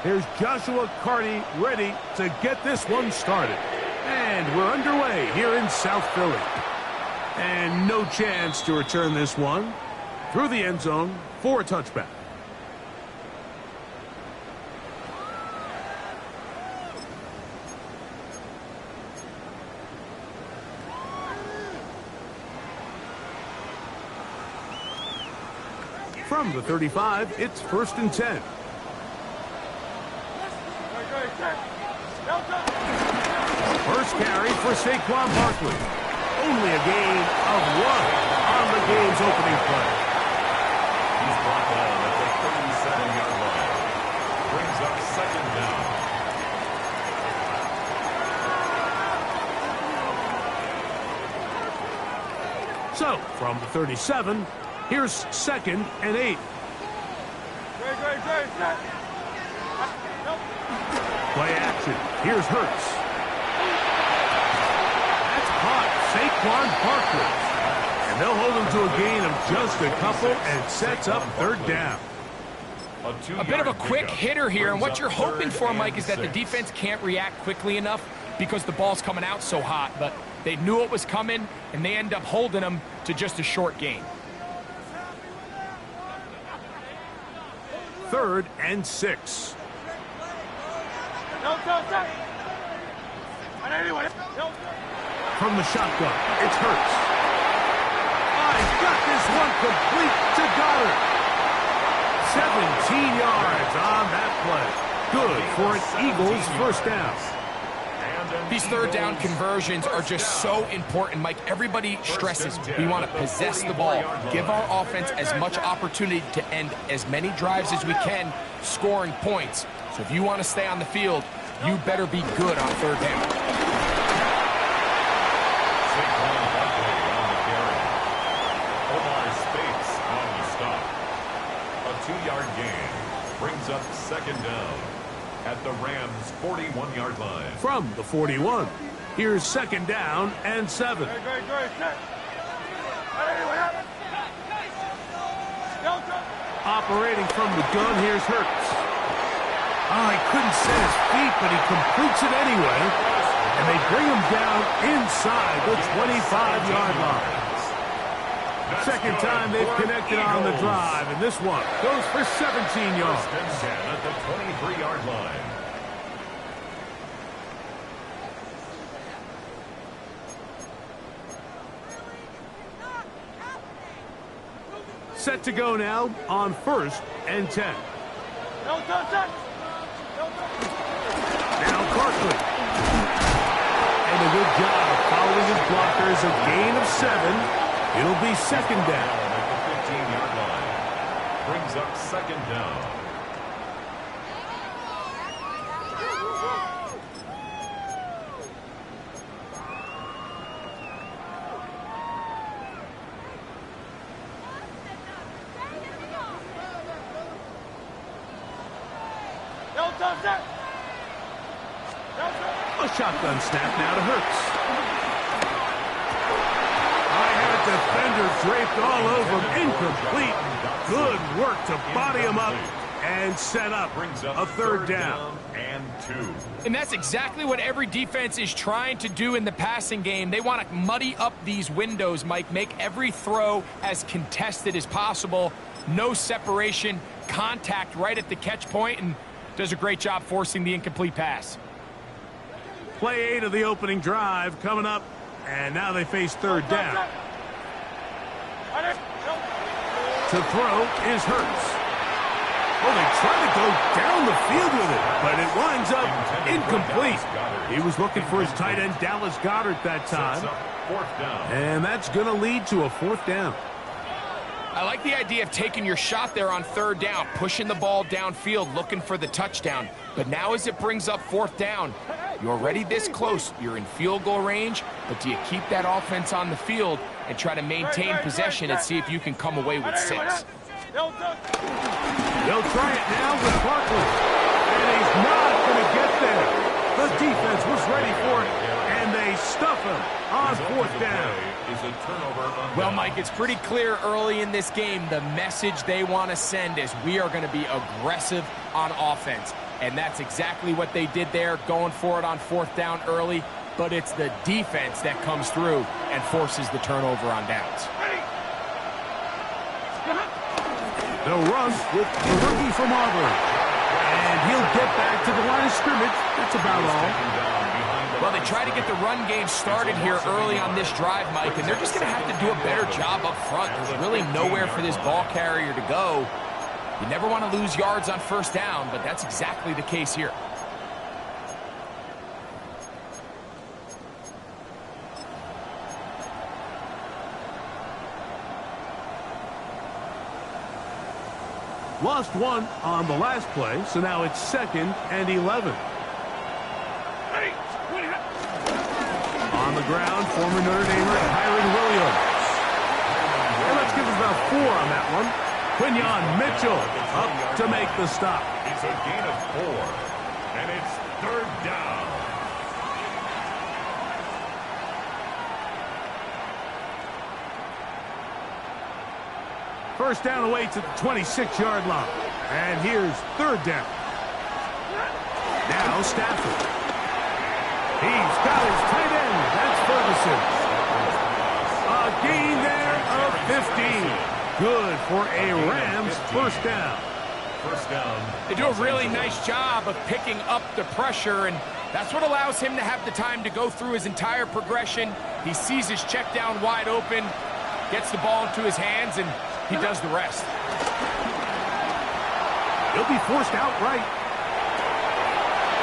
Here's Joshua Carty ready to get this one started. And we're underway here in South Philly. And no chance to return this one through the end zone for a touchback. From the 35, it's 1st and 10. First carry for Saquon Barkley. Only a gain of 1 on the game's opening play. He's brought down at the 37-yard line. Brings up 2nd down. So, from the 37, here's 2nd and 8. Play action. Here's Hurts. That's caught. Saquon Barkley. And they'll hold him to a gain of just a couple and sets up 3rd down. A bit of a quick hitter here, and what you're hoping for, Mike, is that the defense can't react quickly enough because the ball's coming out so hot. But they knew it was coming, and they end up holding him to just a short gain. 3rd and 6. From the shotgun, it's Hurts. He's got this one complete to Goddard. 17 yards on that play. Good for an Eagles first down. These 3rd down conversions are just so important, Mike. Everybody stresses we want to possess the ball, give our offense as much opportunity to end as many drives as we can, scoring points. So if you want to stay on the field, you better be good on 3rd down. A 2-yard gain brings up 2nd down at the Rams' 41-yard line. From the 41, here's 2nd down and 7. Operating from the gun, here's Hurts. He couldn't set his feet, but he completes it anyway. And they bring him down inside the 25-yard line. Second time they've connected on the drive, and this one goes for 17 yards. At the 23-yard line. Set to go now on 1st and 10. Now Barkley. And a good job following his blockers, a gain of 7. It'll be 2nd down. At the 15-yard line. Brings up 2nd down. A shotgun snap now to Hurts. Defender draped all over him, incomplete. Good work to body him up and set up a 3rd down. And 2. And that's exactly what every defense is trying to do in the passing game. They want to muddy up these windows, Mike, make every throw as contested as possible. No separation, contact right at the catch point, and does a great job forcing the incomplete pass. Play 8 of the opening drive coming up, and now they face 3rd down. To throw is Hurts. They try to go down the field with it, but it winds up incomplete. He was looking for his tight end, Dallas Goedert, that time. And that's going to lead to a 4th down. I like the idea of taking your shot there on 3rd down, pushing the ball downfield, looking for the touchdown. But now as it brings up 4th down, you're already this close. You're in field goal range, but do you keep that offense on the field and try to maintain possession and see if you can come away with 6? They'll try it now with Barkley. And he's not going to get there. The defense was ready for it, and they stuff him on 4th down. Well, Mike, it's pretty clear early in this game the message they want to send is we are going to be aggressive on offense. And that's exactly what they did there, going for it on 4th down early. But it's the defense that comes through and forces the turnover on downs. They'll run with the rookie from Auburn. And he'll get back to the line of scrimmage. That's about all. Well, they try to get the run game started here early on this drive, Mike, and they're just going to have to do a better job up front. There's really nowhere for this ball carrier to go. You never want to lose yards on 1st down, but that's exactly the case here. Lost one on the last play, so now it's 2nd and 11. On the ground, former Notre Damer Kyron Williams. And let's give us about 4 on that one. Quinyon Mitchell up to make the stop. It's a gain of 4, and it's 3rd down. First down awaits at the 26-yard line. And here's 3rd down. Now Stafford. He's got his tight end. That's Ferguson. A gain there of 15. Good for a Rams 1st down. 1st down. They do a really nice job of picking up the pressure, and that's what allows him to have the time to go through his entire progression. He sees his check down wide open, gets the ball into his hands, and he does the rest. He'll be forced outright.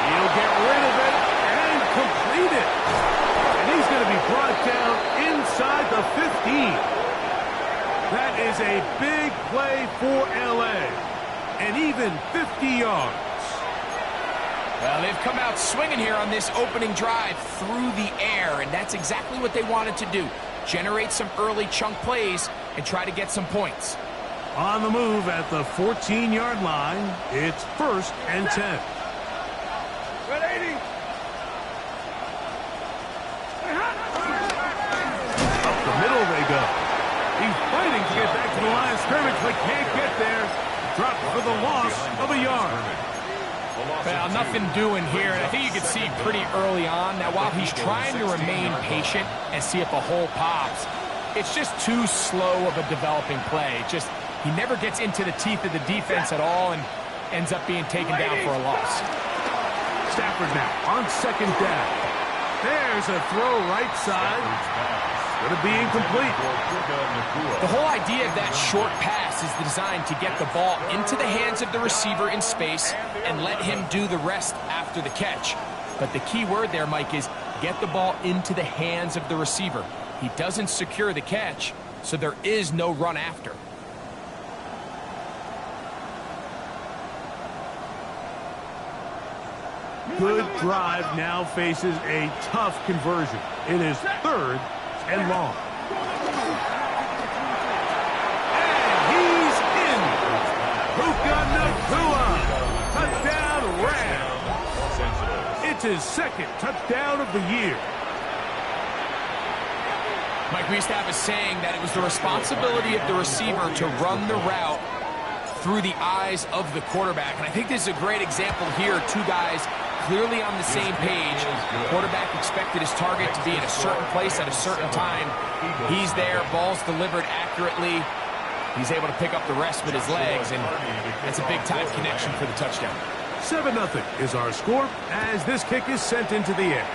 He'll get rid of it and complete it. And he's going to be brought down inside the 15. That is a big play for L.A. And even 50 yards. Well, they've come out swinging here on this opening drive through the air, and that's exactly what they wanted to do. Generate some early chunk plays and try to get some points. On the move at the 14-yard line, it's 1st and 10. Up the middle they go. He's fighting to get back to the line of scrimmage, but can't get there. Dropped for the loss of a yard. Well, nothing doing here, and I think you can see pretty early on that while he's trying to remain patient and see if a hole pops, it's just too slow of a developing play. He never gets into the teeth of the defense at all and ends up being taken down for a loss. Stafford now on 2nd down. There's a throw right side. Going to be incomplete. The whole idea of that short pass is designed to get the ball into the hands of the receiver in space and let him do the rest after the catch. But the key word there, Mike, is get the ball into the hands of the receiver. He doesn't secure the catch, so there is no run after. Good drive now faces a tough conversion. It is 3rd and long. And he's in. Puka Nacua. Touchdown Rams. It's his 2nd touchdown of the year. Mike, we used to have a saying that it was the responsibility of the receiver to run the route through the eyes of the quarterback. And I think this is a great example here. 2 guys clearly on the same page. The quarterback expected his target to be in a certain place at a certain time. He's there, ball's delivered accurately. He's able to pick up the rest with his legs, and that's a big-time connection for the touchdown. 7-0 is our score as this kick is sent into the air.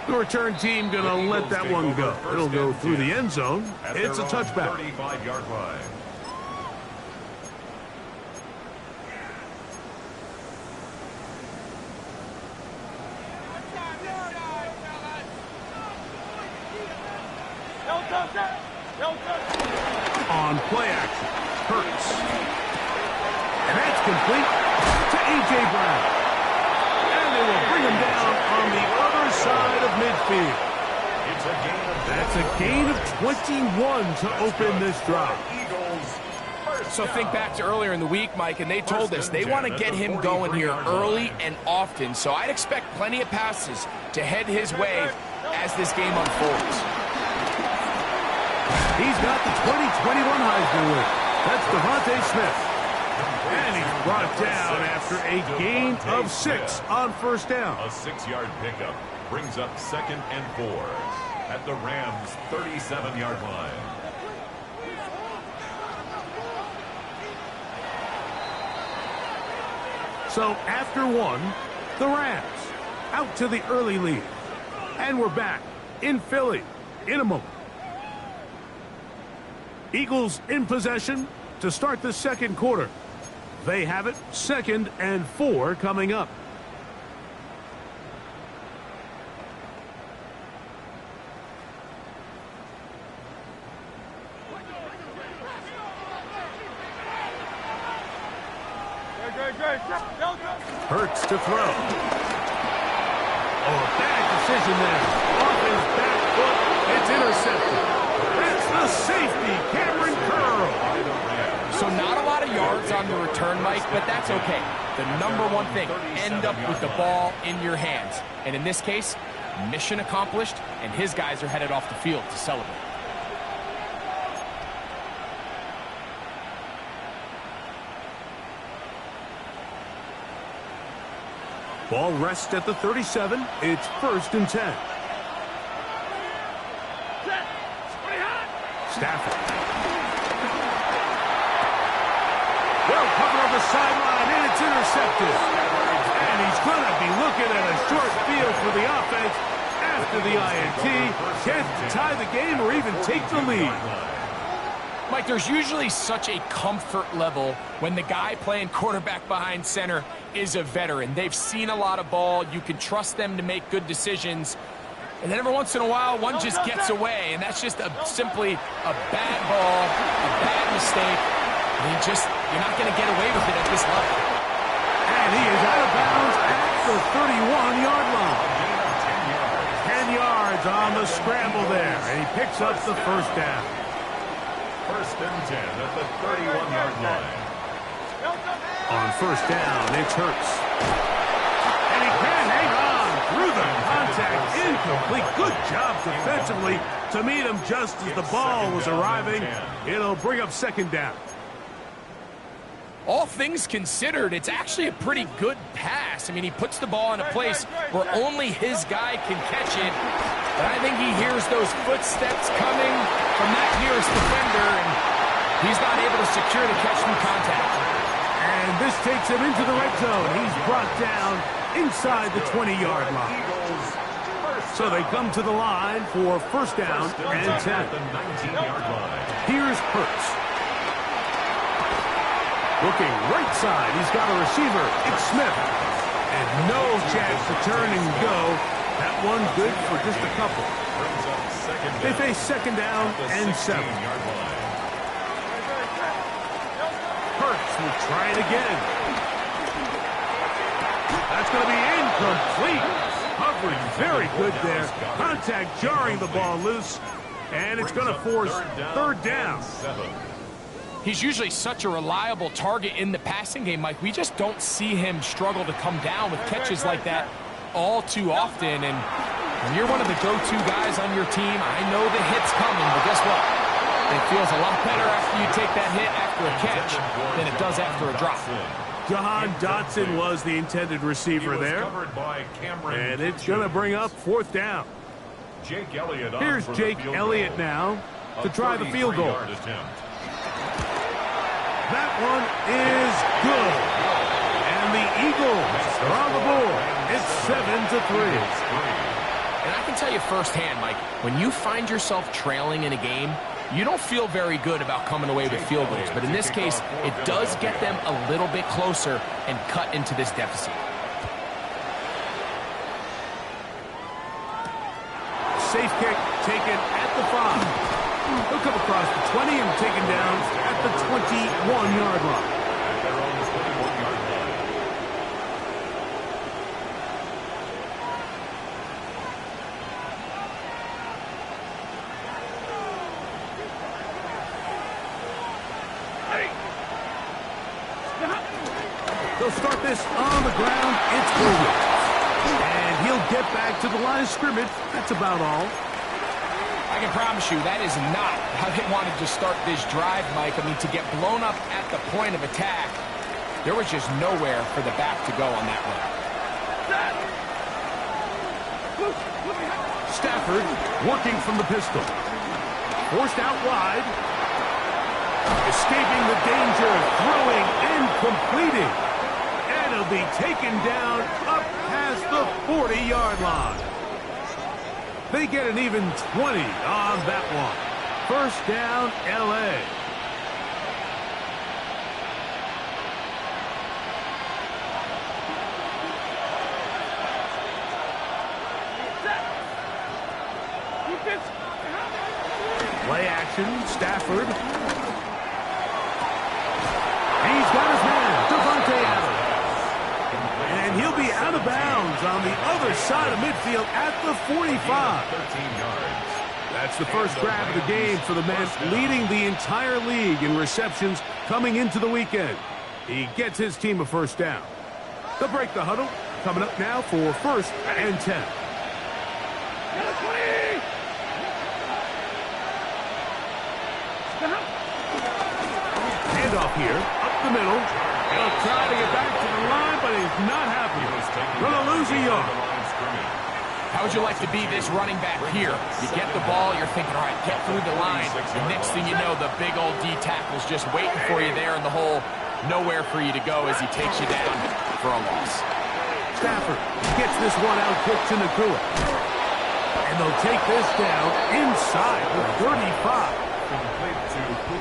The return team going to let that one go. It'll go through the end zone. It's a touchback. 35-yard line. On play action, Hurts. And that's complete to A.J. Brown. And they will bring him down on the other side of midfield. That's a gain of 21 to open this drive. So think back to earlier in the week, Mike, and they told us they want to get him going here early and often. So I'd expect plenty of passes to head his way as this game unfolds. He's got the 2021 Heisman winner. That's Devontae Smith. And he's brought down after a gain of 6 on first down. A 6-yard pickup brings up 2nd and 4 at the Rams' 37-yard line. So after 1, the Rams out to the early lead. And we're back in Philly in a moment. Eagles in possession to start the second quarter. They have it, 2nd and 4 coming up. Hurts to throw. Oh, a bad decision there. Off his back foot. It's intercepted. That's the safety, Cameron Curl. So not a lot of yards on the return, Mike, but that's okay. The number one thing, end up with the ball in your hands. And in this case, mission accomplished, and his guys are headed off the field to celebrate. Ball rests at the 37. It's 1st and 10. Stafford. Well covered on the sideline, and it's intercepted. And he's going to be looking at a short field for the offense after the INT. Can't tie the game or even take the lead. Mike, there's usually such a comfort level when the guy playing quarterback behind center is a veteran. They've seen a lot of ball. You can trust them to make good decisions. And then every once in a while, one just gets away, and that's just simply a bad ball, a bad mistake. And you're not going to get away with it at this level. And he is out of bounds at the 31-yard line. 10 yards on the scramble there, and he picks up the first down. 1st and 10 at the 31-yard line. On first down, it's Hurts. And he can hang on through the contact. Incomplete. Good job defensively to meet him just as the ball was arriving. It'll bring up 2nd down. All things considered, it's actually a pretty good pass. I mean, he puts the ball in a place where only his guy can catch it. But I think he hears those footsteps coming from that nearest defender, and he's not able to secure the catch through contact. And this takes him into the red zone. He's brought down inside the 20-yard line. So they come to the line for 1st down and 10. Here's Hurts. Looking right side, he's got a receiver. It's Smith. And no chance to turn and go. That one good for just a couple. They face 2nd down and 7. Hurts will try it again. That's going to be incomplete. Covering very good there. Contact jarring the ball loose. And it's going to force 3rd down. He's usually such a reliable target in the passing game, Mike. We just don't see him struggle to come down with catches like that all too often. And when you're one of the go-to guys on your team, I know the hit's coming, but guess what? It feels a lot better after you take that hit after a catch than it does after a drop. Jahan Dotson was the intended receiver there. And it's going to bring up 4th down. Here's Jake Elliott now to try the field goal. That one is good. And the Eagles are on the board. It's 7-3. And I can tell you firsthand, Mike, when you find yourself trailing in a game, you don't feel very good about coming away with field goals. But in this case, it does get them a little bit closer and cut into this deficit. Safe kick taken at the 5. He'll come across the 20 and taken down at the 21-yard line. At their own 21-yard line. They'll start this on the ground. It's Williams. And he'll get back to the line of scrimmage. That's about all. I can promise you that is not how they wanted to start this drive, Mike. I mean, to get blown up at the point of attack There was just nowhere for the back to go on that run. Stafford working from the pistol. Forced out wide. Escaping the danger, throwing and completing. And he'll be taken down up past the 40-yard line. They get an even 20 on that one. First down, L.A. Play action, Stafford. He's got his man, Devontae Adams. And he'll be out of bounds on the other side of midfield at the 45. 13 yards. That's the first grab of the game for the man leading the entire league in receptions coming into the weekend. He gets his team a first down. They'll break the huddle. Coming up now for first and 10. Handoff here, up the middle. He'll try to get back to the line, but he's not happy. Gonna lose a yard. How would you like to be this running back here? You get the ball, you're thinking, all right, get through the line. The next thing you know, the big old D tackle's just waiting for you there in the hole. Nowhere for you to go as he takes you down for a loss. Stafford gets this one out quick to Nakua. And they'll take this down inside the 35.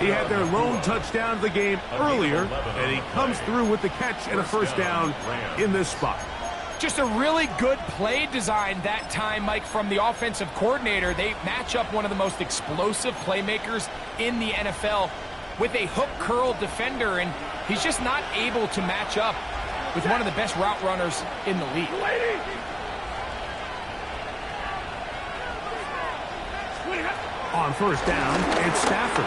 He had their lone touchdown of the game earlier, and he comes through with the catch and a first down in this spot. Just a really good play design that time, Mike, from the offensive coordinator. They match up one of the most explosive playmakers in the NFL with a hook curl defender, and he's just not able to match up with one of the best route runners in the league. On first down, it's Stafford.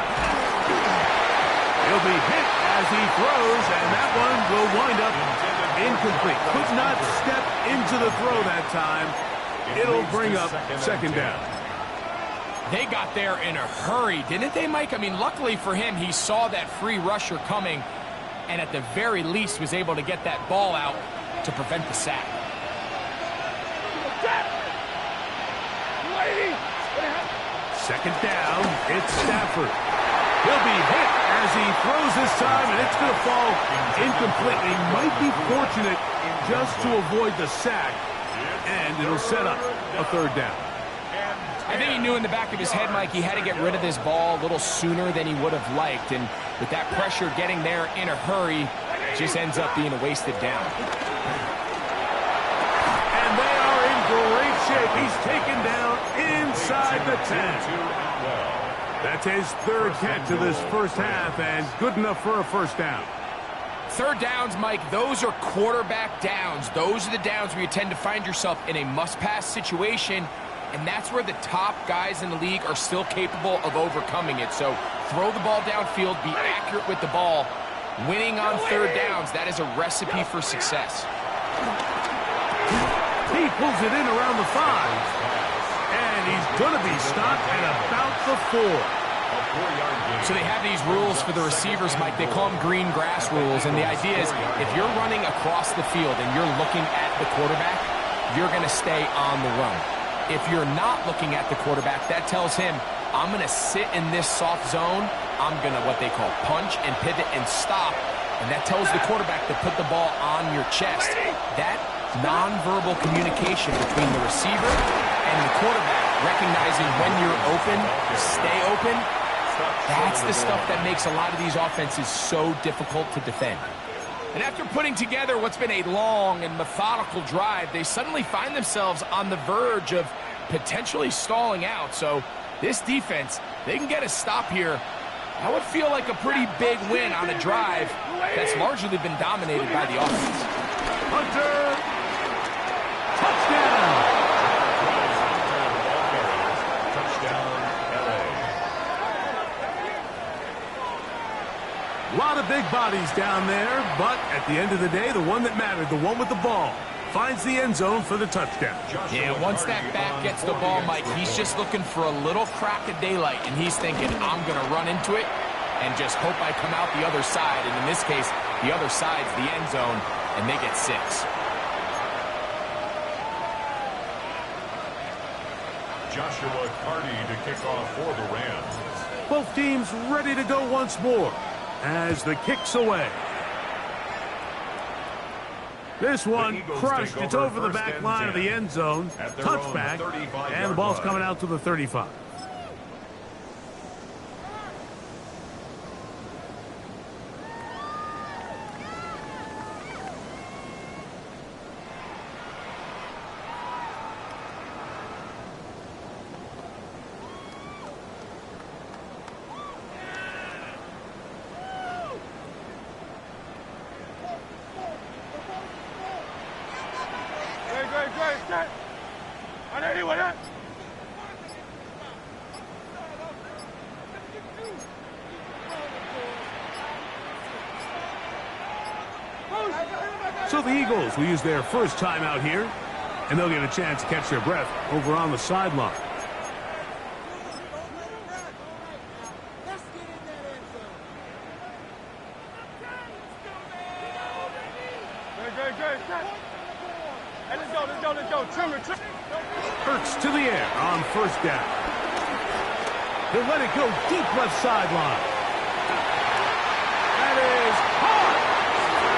He'll be hit as he throws, and that one will wind up incomplete. Could not step into the throw that time. It'll bring up second down. They got there in a hurry, didn't they, Mike? I mean, luckily for him, he saw that free rusher coming, and at the very least was able to get that ball out to prevent the sack. Second down, it's Stafford. He'll be hit as he throws this time, and it's going to fall incomplete. He might be fortunate just to avoid the sack, and it'll set up a third down. I think he knew in the back of his head, Mike, he had to get rid of this ball a little sooner than he would have liked, and with that pressure getting there in a hurry, it just ends up being a wasted down. And they are in great shape. He's taken down inside the 10. That's his third catch of this first half, and good enough for a first down. Third downs, Mike, those are quarterback downs. Those are the downs where you tend to find yourself in a must-pass situation, and that's where the top guys in the league are still capable of overcoming it. So throw the ball downfield, be accurate with the ball. Winning on third downs, that is a recipe for success. He pulls it in around the 5. And he's going to be stopped at about the 4. So they have these rules for the receivers, Mike. They call them green grass rules. And the idea is if you're running across the field and you're looking at the quarterback, you're going to stay on the run. If you're not looking at the quarterback, that tells him, I'm going to sit in this soft zone. I'm going to what they call punch and pivot and stop. And that tells the quarterback to put the ball on your chest. That nonverbal communication between the receiver and the quarterback, recognizing when you're open, stay open, that's the stuff that makes a lot of these offenses so difficult to defend. And after putting together what's been a long and methodical drive, they suddenly find themselves on the verge of potentially stalling out. So this defense, they can get a stop here. That would feel like a pretty big win on a drive that's largely been dominated by the offense. Hunter, touchdown. A lot of big bodies down there, but at the end of the day, the one that mattered, the one with the ball, finds the end zone for the touchdown. Yeah, once that back gets the ball, Mike, he's just looking for a little crack of daylight, and he's thinking, I'm going to run into it and just hope I come out the other side. And in this case, The other side's the end zone, and they get 6. Joshua Carty to kick off for the Rams. Both teams ready to go once more as the kick's away. This one crushed. It's over the back line of the end zone. Touchback, and the ball's coming out to the 35. So the Eagles will use their first time out here, and they'll get a chance to catch their breath over on the sideline. Hurts to the air on first down. He'll let it go deep left sideline. That is hard.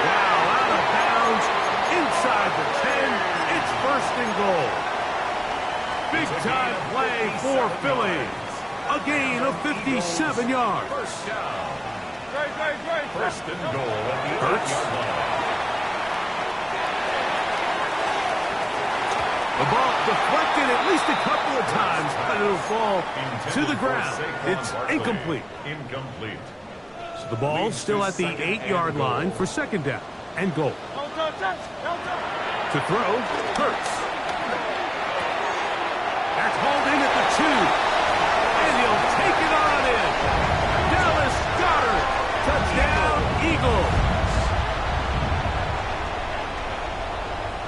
Wow, out of bounds, inside the 10. It's first and goal. Big time play for Philly. A gain of 57 yards. First down. First and goal at the Hurts. 8-yard line. The ball deflected at least a couple of times, but it'll fall to the ground. It's incomplete. Incomplete. So the ball's still at the 8-yard line for second down and goal. To throw, Hurts. That's hauled in at the 2. And he'll take it on in. Dallas Goedert. Touchdown, Eagles.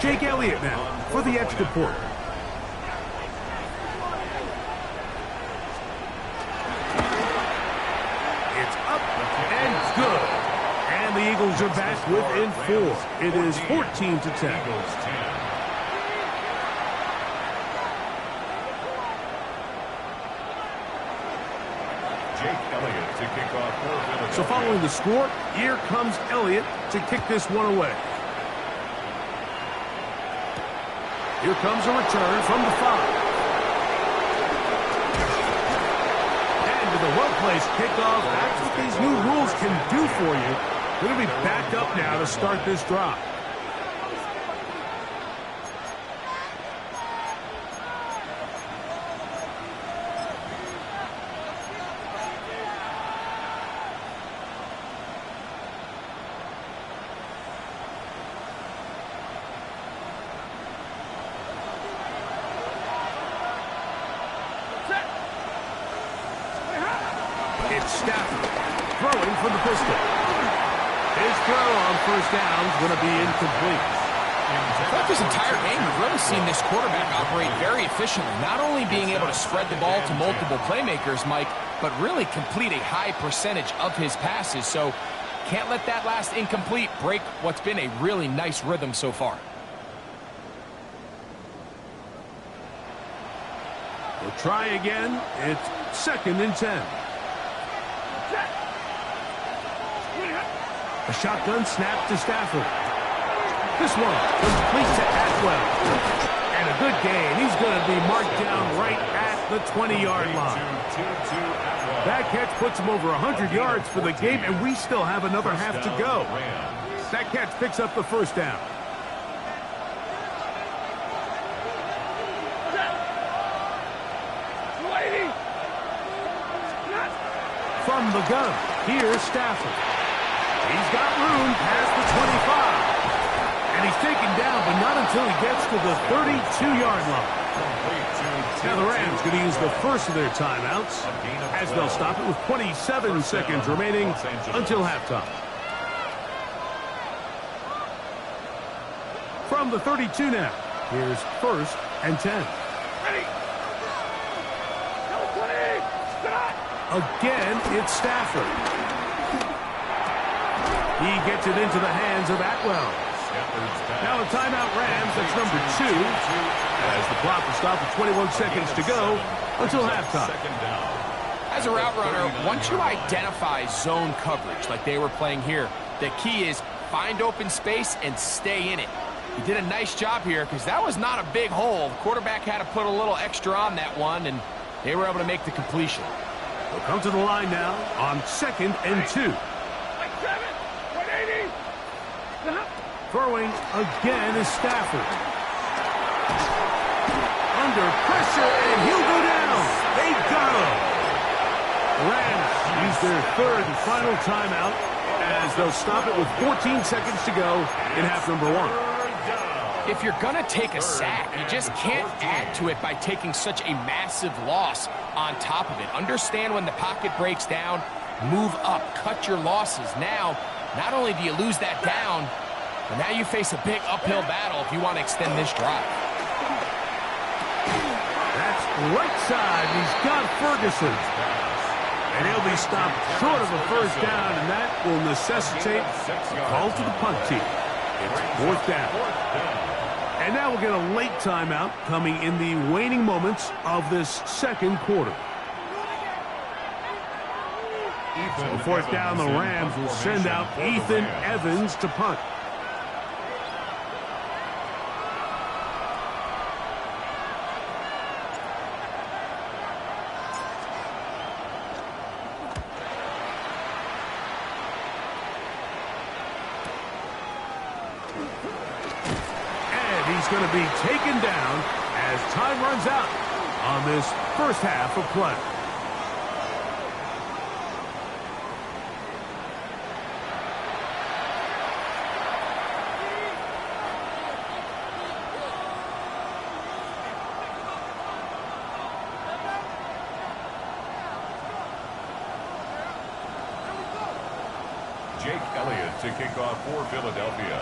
Jake Elliott now for the extra point. It's up and good. And the Eagles are back within 4. It is 14-10. Eagles 10. Jake Elliott to kick off for Philadelphia. So following the score, here comes Elliott to kick this one away. Here comes a return from the 5. And with a well-placed kickoff, that's what these new rules can do for you. They're going to be back up now to start this drive. It's Stafford throwing from the pistol. His throw on first down is going to be incomplete. Throughout this entire game, we've really seen this quarterback operate very efficiently, not only being able to spread the ball to multiple playmakers, Mike, but really complete a high percentage of his passes. So can't let that last incomplete break what's been a really nice rhythm so far. We'll try again. It's second and 10. A shotgun snap to Stafford. This one complete to Atwell. And a good gain. He's going to be marked down right at the 20-yard line. That catch puts him over 100 yards for the game, and we still have another half to go. That catch picks up the first down. From the gun, here's Stafford. He's got room past the 25. And he's taken down, but not until he gets to the 32-yard line. Now the Rams going to use the first of their timeouts as they'll stop it with 27 seconds remaining until halftime. From the 32 now, here's first and 10. Again, it's Stafford. He gets it into the hands of Atwell. Now a timeout Rams, that's number 2. As the clock will stop with 21 seconds to go until halftime. As a route runner, once you identify zone coverage like they were playing here, the key is find open space and stay in it. He did a nice job here because that was not a big hole. The quarterback had to put a little extra on that one, and they were able to make the completion. They'll come to the line now on 2nd and 2. Throwing again is Stafford. Under pressure, and he'll go down. They got him. The Rams use their 3rd and final timeout as they'll stop it with 14 seconds to go in half number 1. If you're going to take a sack, you just can't add to it by taking such a massive loss on top of it. Understand when the pocket breaks down, move up, cut your losses. Now, not only do you lose that down, but now you face a big uphill battle if you want to extend this drive. That's right side. He's got Ferguson. And he'll be stopped short of a first down, and that will necessitate a call to the punt team. It's 4th down. And now we'll get a late timeout coming in the waning moments of this 2nd quarter. So 4th down, the Rams will send out Ethan Evans to punt. He's going to be taken down as time runs out on this first half of play. Jake Elliott to kick off for Philadelphia.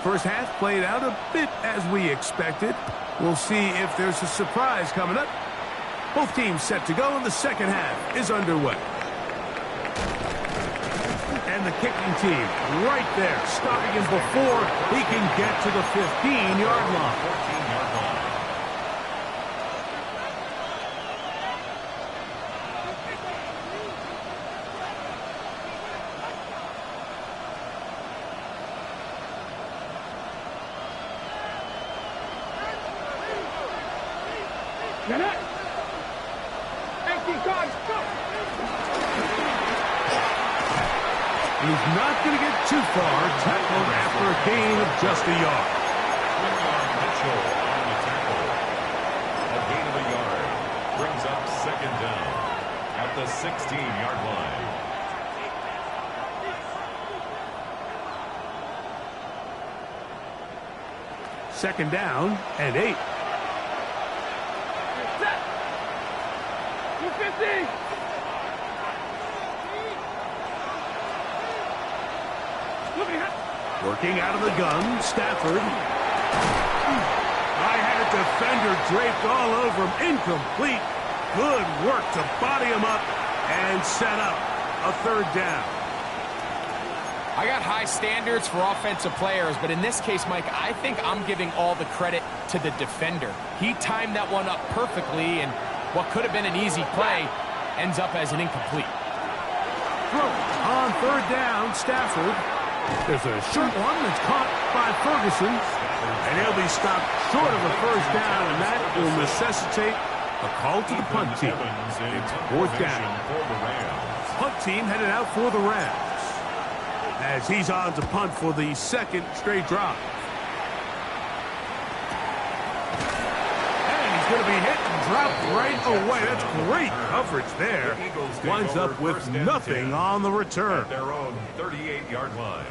First half played out a bit as we expected. We'll see if there's a surprise coming up. Both teams set to go, and the second half is underway. And the kicking team right there, stopping him before he can get to the 15-yard line. He's not going to get too far, tackled after a gain of just a yard. Mitchell on the tackle. A gain of a yard brings up 2nd down at the 16-yard line. Second down and 8. 250. Working out of the gun, Stafford. I had a defender draped all over him. Incomplete. Good work to body him up and set up a 3rd down. I got high standards for offensive players, but in this case, Mike, I think I'm giving all the credit to the defender. He timed that one up perfectly, and what could have been an easy play ends up as an incomplete. On 3rd down, Stafford. There's a short one that's caught by Ferguson, and he'll be stopped short of a first down, and that will necessitate a call to the punt team. It's 4th down. Punt team headed out for the Rams as he's on to punt for the 2nd straight drive. And he's going to be hit and dropped right away. That's great coverage there. Winds up with nothing on the return. At their own 38-yard line.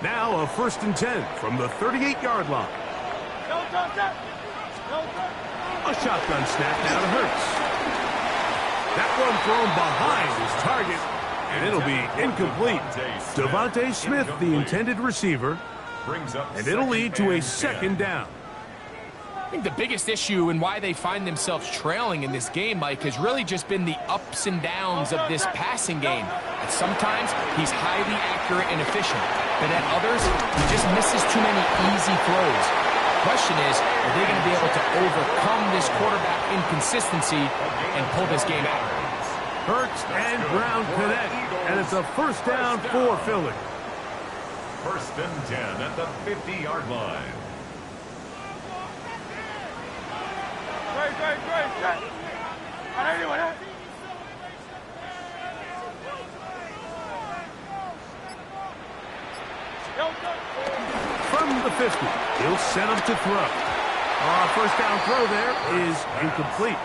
Now a 1st and 10 from the 38-yard line. A shotgun snap now to Hurts. That one thrown behind his target, and it'll be incomplete. Devontae Smith, the intended receiver, Brings up And it'll lead to a 2nd and 10. second down. I think the biggest issue and why they find themselves trailing in this game, Mike, has really just been the ups and downs of this passing game. At sometimes, he's highly accurate and efficient, but at others, he just misses too many easy throws. The question is, are they going to be able to overcome this quarterback inconsistency and pull this game out? Hurts and Brown connect, and it's a first down for Philly. 1st and 10 at the 50-yard line. From the 50, he'll send him to throw. First down throw there is incomplete.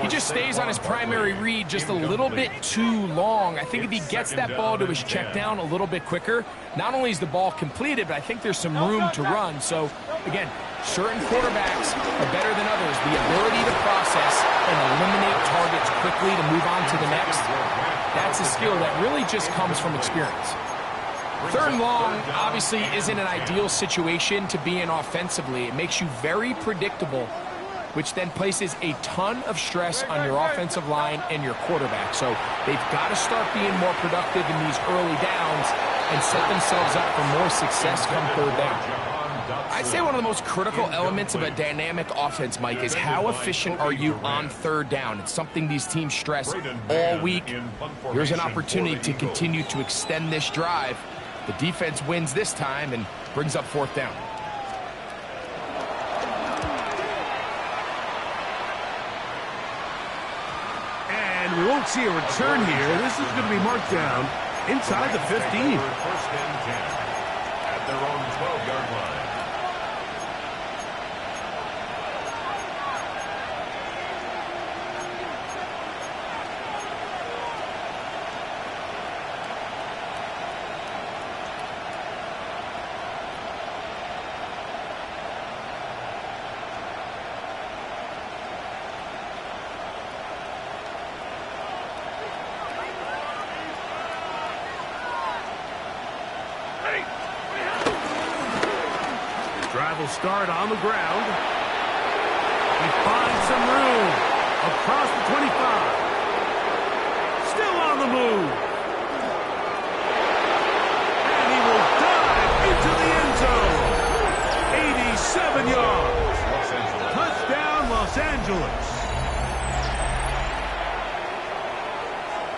He just stays on his primary read just a little bit too long. I think if he gets that ball to his check down a little bit quicker, not only is the ball completed, but I think there's some room to run. So, again, certain quarterbacks are better than others. The ability to process and eliminate targets quickly to move on to the next, that's a skill that really just comes from experience. 3rd and long obviously isn't an ideal situation to be in offensively. It makes you very predictable, which then places a ton of stress on your offensive line and your quarterback. So they've got to start being more productive in these early downs and set themselves up for more success come 3rd down. I'd say one of the most critical elements of a dynamic offense, Mike, is how efficient are you on 3rd down. It's something these teams stress all week. Here's an opportunity to continue to extend this drive. The defense wins this time and brings up 4th down. And we won't see a return here. This is going to be marked down inside the 15. 1st and 10 at their own 12-yard line. Drive will start on the ground. He finds some room across the 25. Still on the move. And he will dive into the end zone. 87 yards. Touchdown, Los Angeles.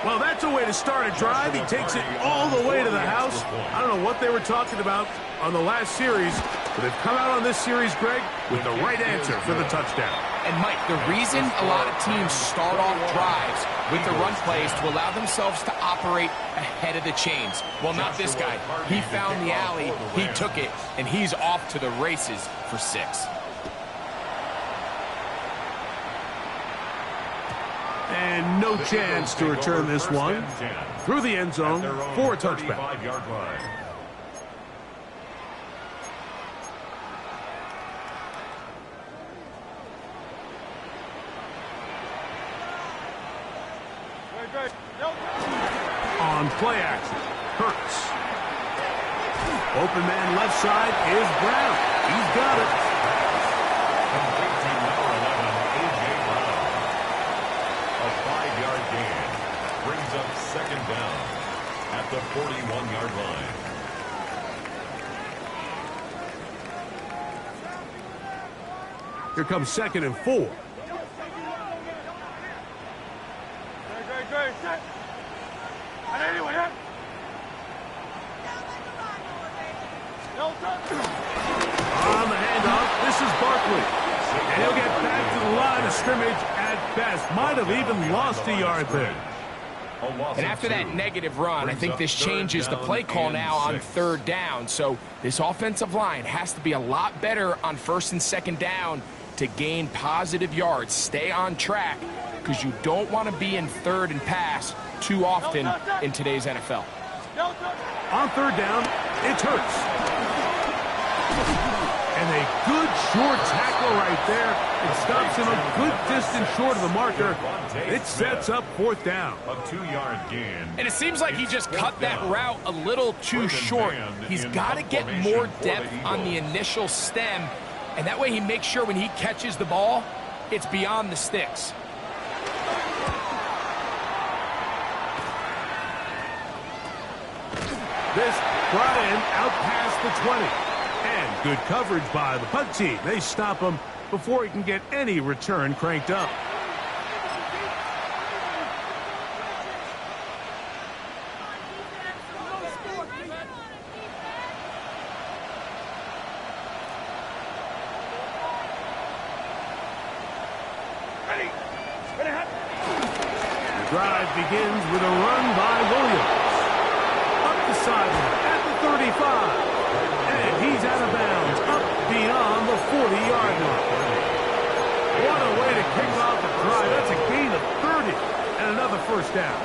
Well, that's a way to start a drive. He takes it all the way to the house. I don't know what they were talking about on the last series, but they've come out on this series, Greg, with the right answer for the touchdown. And, Mike, the reason a lot of teams start off drives with the run plays to allow themselves to operate ahead of the chains. Well, not this guy. He found the alley, he took it, and he's off to the races for 6. And no chance to return this one through the end zone for a touchback. 35-yard line. On play action, Hurts. Open man left side is Brown. He's got it. Complete to number 11, A.J. Brown. A 5-yard gain brings up 2nd down at the 41-yard line. Here comes 2nd and 4. On the handoff, this is Barkley. And he'll get back to the line of scrimmage at best. Might have even lost a yard there. And after that negative run, I think this changes the play call now on 3rd down. So this offensive line has to be a lot better on 1st and 2nd down to gain positive yards. Stay on track because you don't want to be in 3rd and pass too often in today's NFL. On 3rd down, it's Hurts. And a good short tackle right there. It stops him a good distance short of the marker. It sets up fourth down. A 2-yard gain. And it seems like he just cut that route a little too short. He's got to get more depth on the initial stem, and that way he makes sure when he catches the ball, it's beyond the sticks. This brought in out past the 20. And good coverage by the punt team. They stop him before he can get any return cranked up. The drive begins with a run by Williams. Up the sideline at the 35. And he's out of bounds up beyond the 40-yard line. What a way to kick off the drive. That's a gain of 30 and another first down.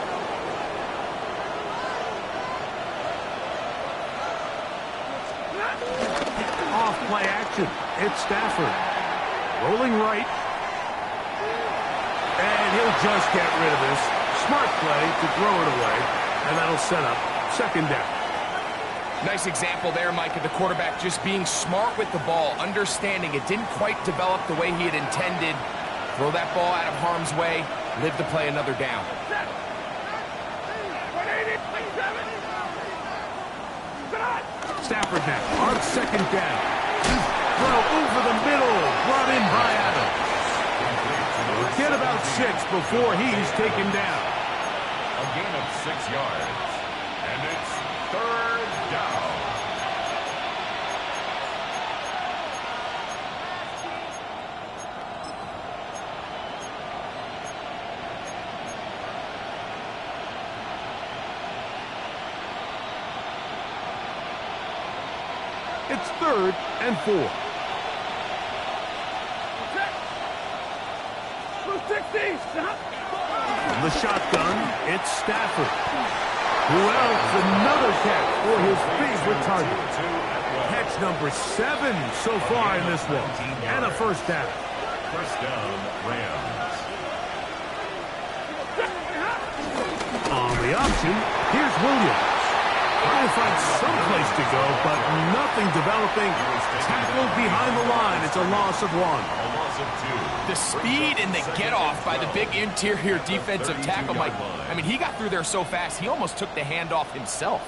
Off play action. It's Stafford. Rolling right. And he'll just get rid of this. Smart play to throw it away. And that'll set up second down. Nice example there, Mike, of the quarterback just being smart with the ball, understanding it didn't quite develop the way he had intended. Throw that ball out of harm's way, live to play another down. Stafford now on second down. Throw over the middle, brought in by Adams. Get about 6 before he's taken down. A gain of 6 yards. And it's third down. It's 3rd and 4. From the shotgun, it's Stafford. Who else? Another catch for his favorite target. Catch number 7 so far in this one. And a first down. First down, Rams. On the option, here's Williams. Trying to find some place to go, but nothing developing. Tackled behind the line. It's a loss of 1. A loss of 2. The speed and the get-off by the big interior defensive tackle, Mike. I mean, he got through there so fast, he almost took the handoff himself.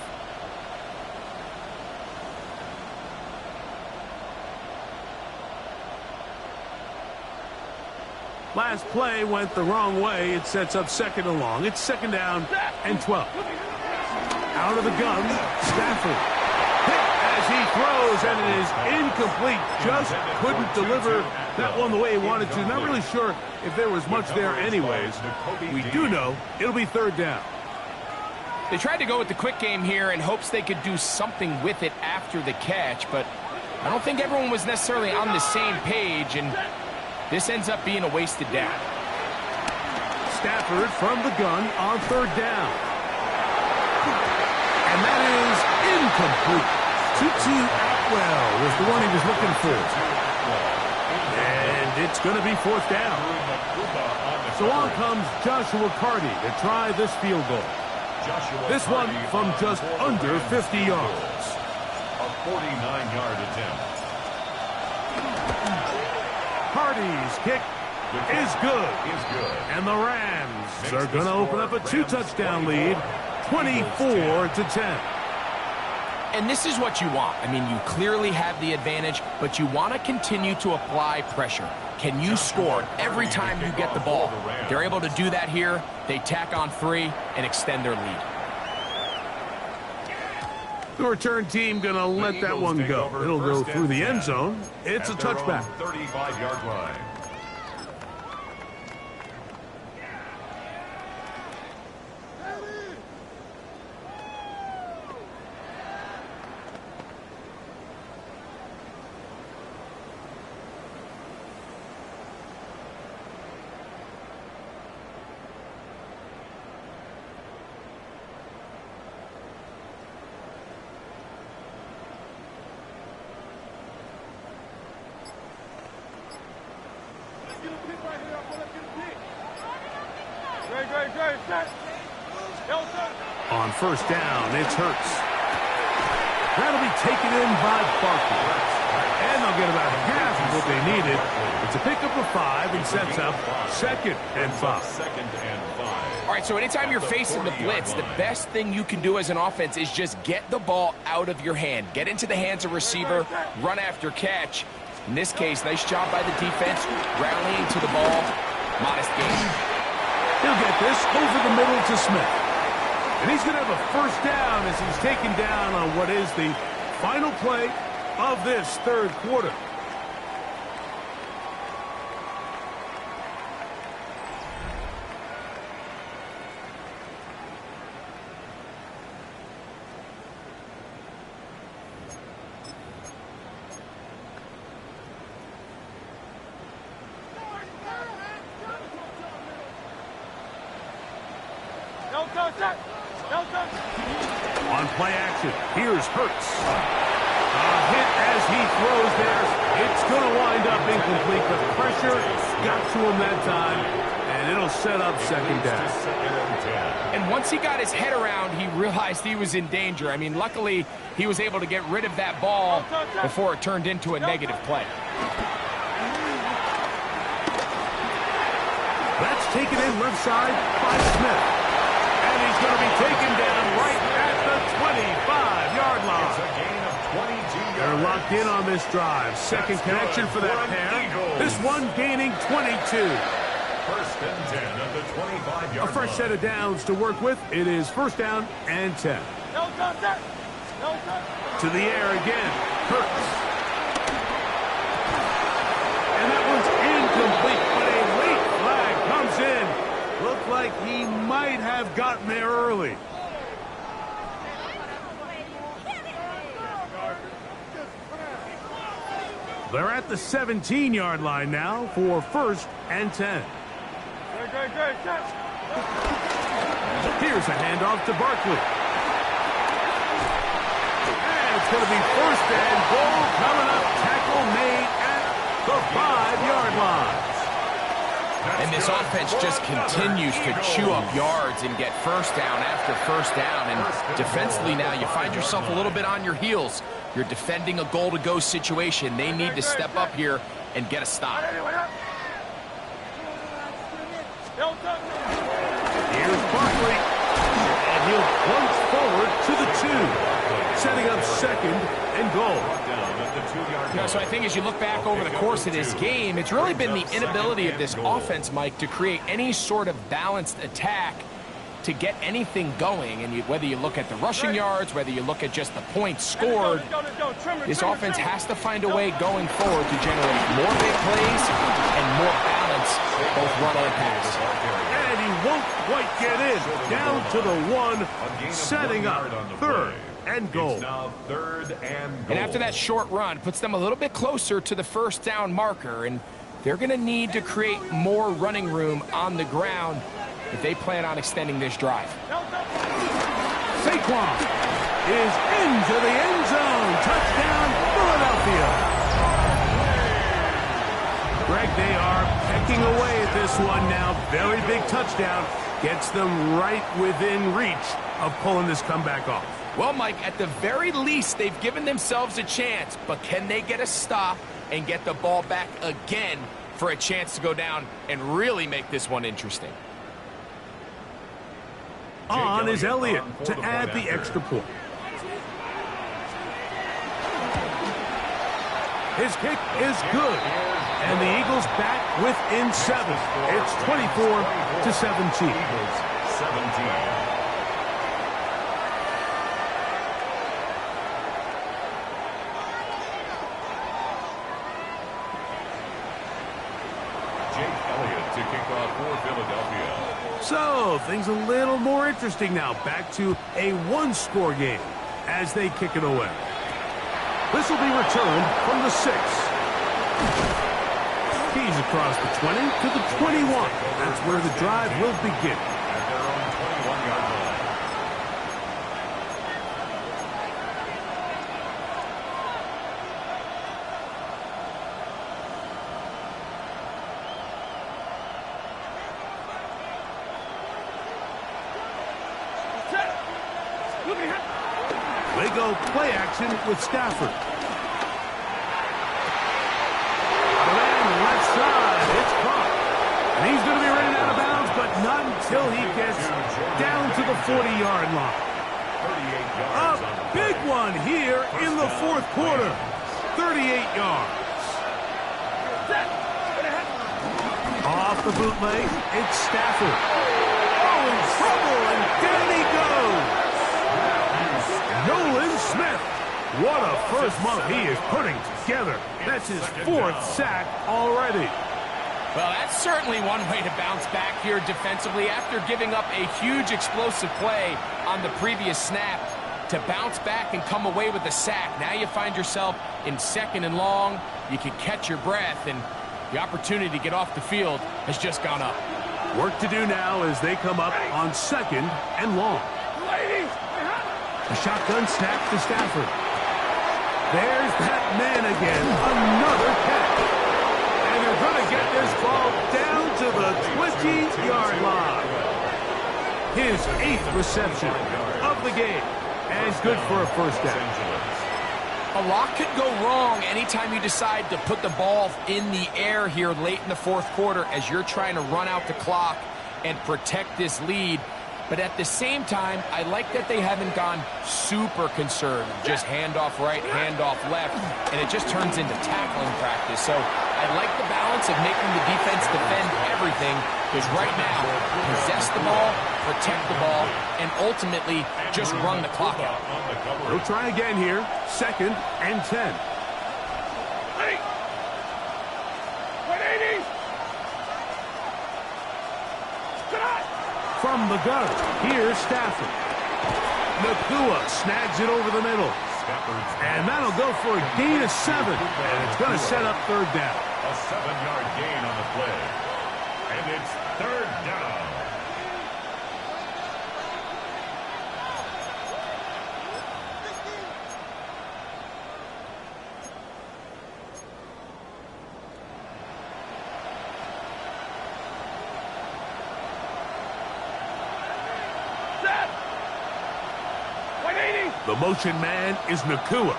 Last play went the wrong way. It sets up second and long. It's second down and 12. Out of the gun, Stafford. Hit as he throws, and it is incomplete. Just couldn't deliver that one the way he wanted to. Not really sure if there was much there anyways. We do know it'll be third down. They tried to go with the quick game here in hopes they could do something with it after the catch, but I don't think everyone was necessarily on the same page, and this ends up being a wasted down. Stafford from the gun on third down. And that is incomplete. Tutu Atwell was the one he was looking for. And it's going to be fourth down. So on comes Joshua Carty to try this field goal. This one from just under 50 yards. A 49-yard attempt. Carty's kick is good. And the Rams are going to open up a 2-touchdown lead, 24-10. And this is what you want. I mean, you clearly have the advantage, but you want to continue to apply pressure. Can you score every time you get the ball? They're able to do that here. They tack on 3 and extend their lead. The return team going to let that one go. It'll go through the end zone. It's a touchback. 35-yard line. On first down, it's Hurts. That'll be taken in by Barkley. And they'll get about half of what they needed. It's a pickup of 5 and sets up 2nd and 5. All right, so anytime you're facing the blitz, the best thing you can do as an offense is just get the ball out of your hand. Get into the hands of receiver, run after catch. In this case, nice job by the defense, rallying to the ball. Modest gain. He'll get this over the middle to Smith. And he's going to have a first down as he's taken down on what is the final play of this third quarter. On play action, here's Hurts. A hit as he throws there. It's going to wind up incomplete, but pressure got to him that time, and it'll set up 2nd down. And once he got his head around, he realized he was in danger. I mean, luckily, he was able to get rid of that ball before it turned into a negative play. That's taken in left side by Smith. And he's going to be taken down right at the 25-yard line. It's a gain of 22 yards. They're locked in on this drive. Second connection for that pair. This one gaining 22. First and 10 at the 25-yard line. A fresh set of downs to work with. It is first down and 10. To the air again. Hurts. And that one's incomplete, but a late flag comes in. Looked like he might have gotten there early. They're at the 17-yard line now for first and 10. Here's a handoff to Barkley. And it's going to be first and goal coming up. Tackle made at the 5-yard line. And this offense just continues to chew up yards and get first down after first down. And defensively now, you find yourself a little bit on your heels. You're defending a goal-to-go situation. They need to step up here and get a stop. Here's Barkley. And he'll plunge forward to the 2. Setting up 2nd and goal. So I think as you look back over the course of this game, it's really been the inability of this offense, Mike, to create any sort of balanced attack to get anything going. And whether you look at the rushing yards, whether you look at just the points scored, this offense has to find a way going forward to generate more big plays and more balance, both run and pass. And he won't quite get in. Down to the 1, setting up 3rd and goal. It's now 3rd and goal. And after that short run, puts them a little bit closer to the first down marker, and they're going to need to create more running room on the ground if they plan on extending this drive. Saquon is into the end zone. Touchdown, Philadelphia. Greg, they are pecking away at this one now. Very big touchdown. Gets them right within reach of pulling this comeback off. Well, Mike, at the very least, they've given themselves a chance, but can they get a stop and get the ball back again for a chance to go down and really make this one interesting? On is Elliott to add the extra point. His kick is good. And the Eagles back within 7. It's 24-17. Eagles 17. To kick off for Philadelphia. So, things a little more interesting now. Back to a one-score game as they kick it away. This will be returned from the 6. He's across the 20 to the 21. That's where the drive will begin. At their own 21-yard line. They go play action with Stafford. Left side, it's caught. And he's going to be running out of bounds, but not until he gets down to the 40-yard line. A big one here in the fourth quarter. 38 yards. Off the bootleg, it's Stafford. Oh, in trouble, and down he goes. Nolan Smith. What a first month he is putting together. That's his fourth sack already. Well, that's certainly one way to bounce back here defensively after giving up a huge explosive play on the previous snap. To bounce back and come away with a sack. Now you find yourself in 2nd and long. You can catch your breath, and the opportunity to get off the field has just gone up. Work to do now as they come up on 2nd and long. A shotgun snap to Stafford. There's that man again. Another catch. And they're going to get this ball down to the 20-yard line. His 8th reception of the game. And good for a first down. A lot could go wrong anytime you decide to put the ball in the air here late in the fourth quarter as you're trying to run out the clock and protect this lead. But at the same time, I like that they haven't gone super conservative. Just handoff right, handoff left, and it just turns into tackling practice. So I like the balance of making the defense defend everything, because right now, possess the ball, protect the ball, and ultimately just run the clock out. They'll try again here. 2nd and 10. From the gun, here's Stafford. Nakua snags it over the middle. And that'll go for a gain of 7. And it's going to set up 3rd down. A 7-yard gain on the play. And it's 3rd down. The motion man is Nakua.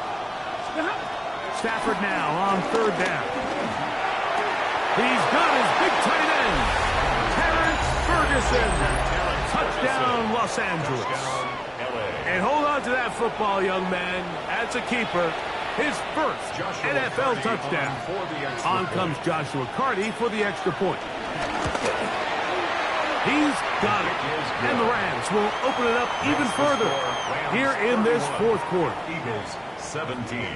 Stafford now on 3rd down. He's got his big tight end, Terrence Ferguson. Touchdown, Los Angeles. And hold on to that football, young man. That's a keeper. His first NFL touchdown. On comes Joshua Carty for the extra point. He's got it. And the Rams will open it up even further here in this fourth quarter. Eagles 17.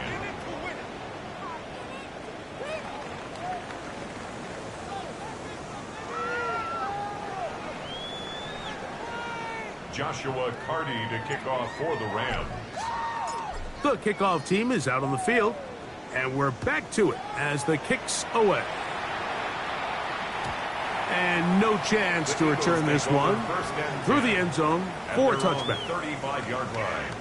Joshua Carty to kick off for the Rams. The kickoff team is out on the field, and we're back to it as the kick's away. And no chance to return this one through the end zone for a touchback. 35-yard line.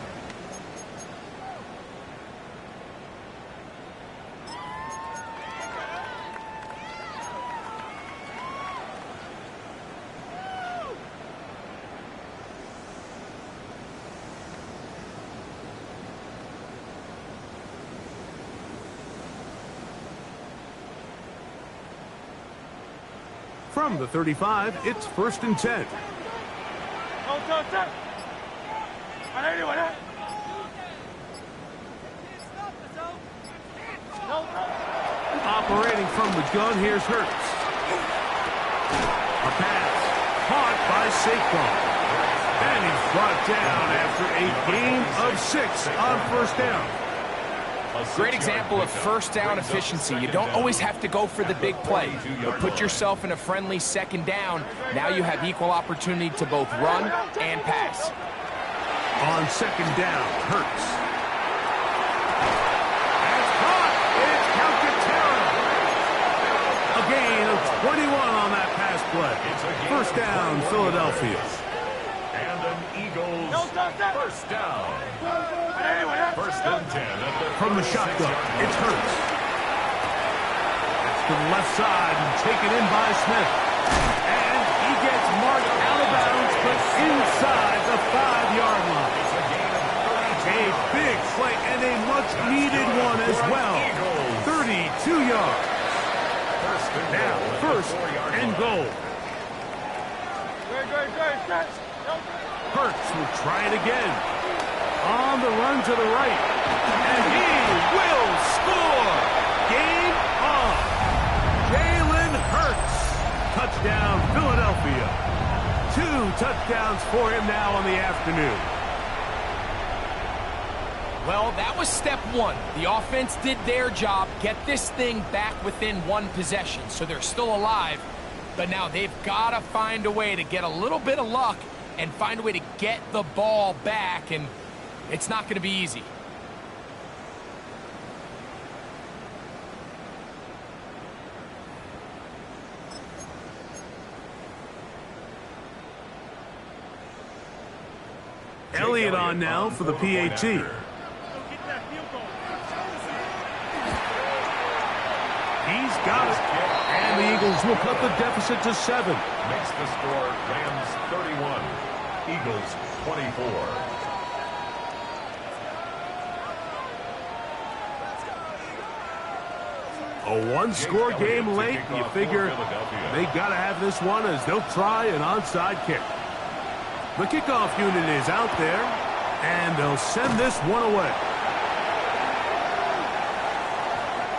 From the 35, it's 1st and 10. Operating from the gun, here's Hurts. A pass caught by Saquon. And he's brought down after a gain of 6 on 1st down. Great example of first down efficiency. You don't always have to go for the big play, but put yourself in a friendly 2nd down. Now you have equal opportunity to both run and pass. On 2nd down, Hurts. That's caught. It's Calcaterra. A gain of 21 on that pass play. 1st down, Philadelphia. And an Eagles 1st down. 1st and 10. From the shotgun, it's Hurts. It's to the left side and taken in by Smith. And he gets marked out of bounds, but inside the 5-yard line. a much-needed one as well. 32 yards. Now, first and goal. Hurts will try it again. On the run to the right. And he will score. Game on. Jalen Hurts. Touchdown, Philadelphia. 2 touchdowns for him now on the afternoon. Well, that was step one. The offense did their job, get this thing back within one possession, so they're still alive. But now they've got to find a way to get a little bit of luck and find a way to get the ball back, and it's not going to be easy. Elliott on now for the PAT. He's got it. And the Eagles will cut the deficit to 7. Makes the score Rams 31, Eagles 24. A one-score game late. You figure they got to have this one as they'll try an onside kick. The kickoff unit is out there, and they'll send this one away.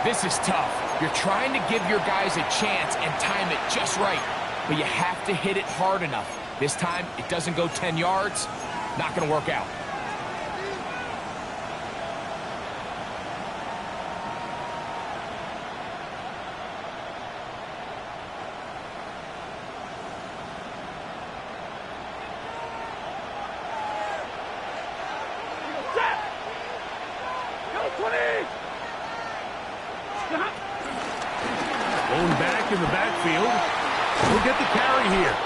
This is tough. You're trying to give your guys a chance and time it just right, but you have to hit it hard enough. This time, it doesn't go 10 yards. Not going to work out. Going back in the backfield. We'll get the carry here.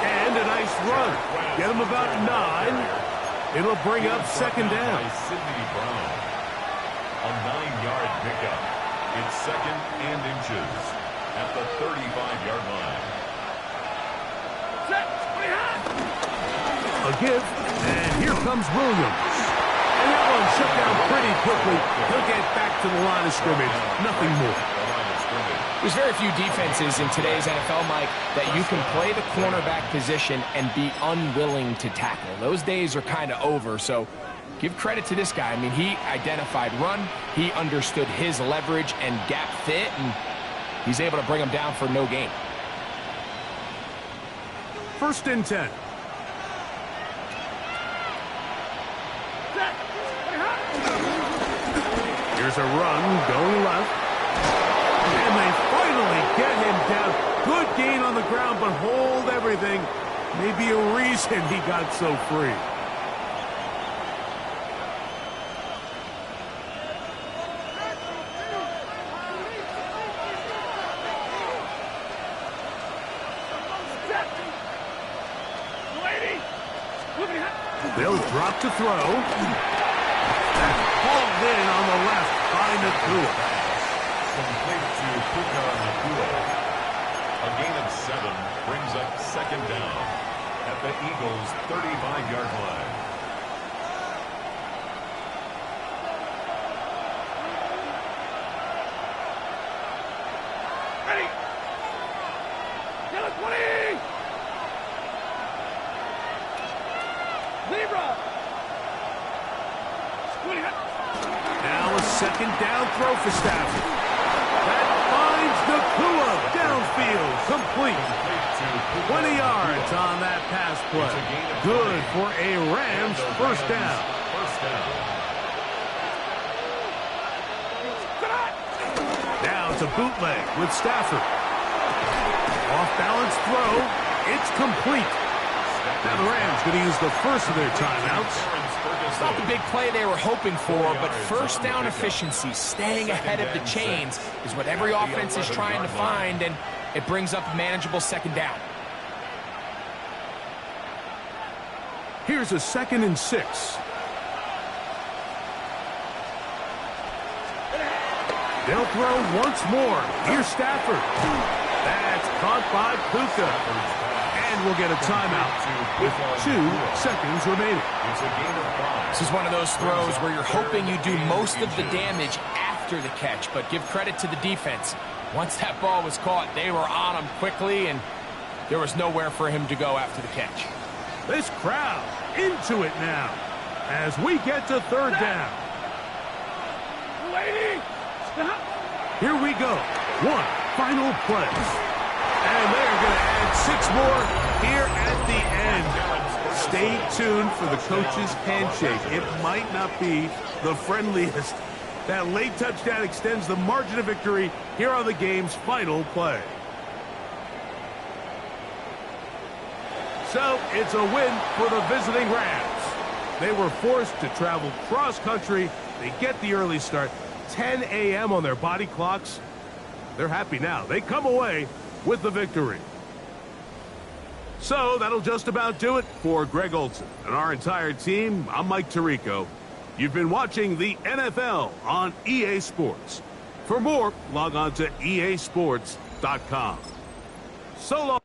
And a nice run. Get him about 9. It'll bring up second down. Sidney Brown. A 9-yard pickup. It's second and inches at the 35-yard line. A give. And here comes Williams. And that one shut down pretty quickly. He'll get back to the line of scrimmage. Nothing more. There's very few defenses in today's NFL, Mike, that you can play the cornerback position and be unwilling to tackle. Those days are kind of over, so give credit to this guy. I mean, he identified run, he understood his leverage and gap fit, and he's able to bring him down for no gain. First and 10. Here's a run going left. And they finally get him down. Good gain on the ground, but hold everything. Maybe a reason he got so free. They'll drop to throw. That's hauled in on the left by Nakua. Complete to Puka Nakua. A gain of 7 brings up second down at the Eagles' 35-yard line. Ready. Yellow 20. Zebra. Now a second down throw for Stafford. That finds Nakua downfield, complete. 20 yards on that pass play. Good for a Rams first down. Now it's a bootleg with Stafford. Off-balance throw. It's complete. Now the Rams going to use the first of their timeouts. It's not the big play they were hoping for, but first down efficiency, staying ahead of the chains, is what every offense is trying to find, and it brings up a manageable second down. Here's a 2nd and 6. They'll throw once more. Here's Stafford. That's caught by Puka. And we'll get a timeout with 2 seconds remaining. It's a gain of 5. This is one of those throws where you're hoping you do most of the damage after the catch, but give credit to the defense. Once that ball was caught, they were on him quickly, and there was nowhere for him to go after the catch. This crowd into it now as we get to third down. Lady, stop. Here we go. One final play. And they're going to add 6 more here at the end. Stay tuned for the coach's handshake. It might not be the friendliest. That late touchdown extends the margin of victory here on the game's final play. So it's a win for the visiting Rams. They were forced to travel cross-country. They get the early start, 10 a.m. on their body clocks. They're happy now. They come away with the victory. So that'll just about do it for Greg Olson and our entire team. I'm Mike Tirico. You've been watching the NFL on EA Sports. For more, log on to easports.com. So long.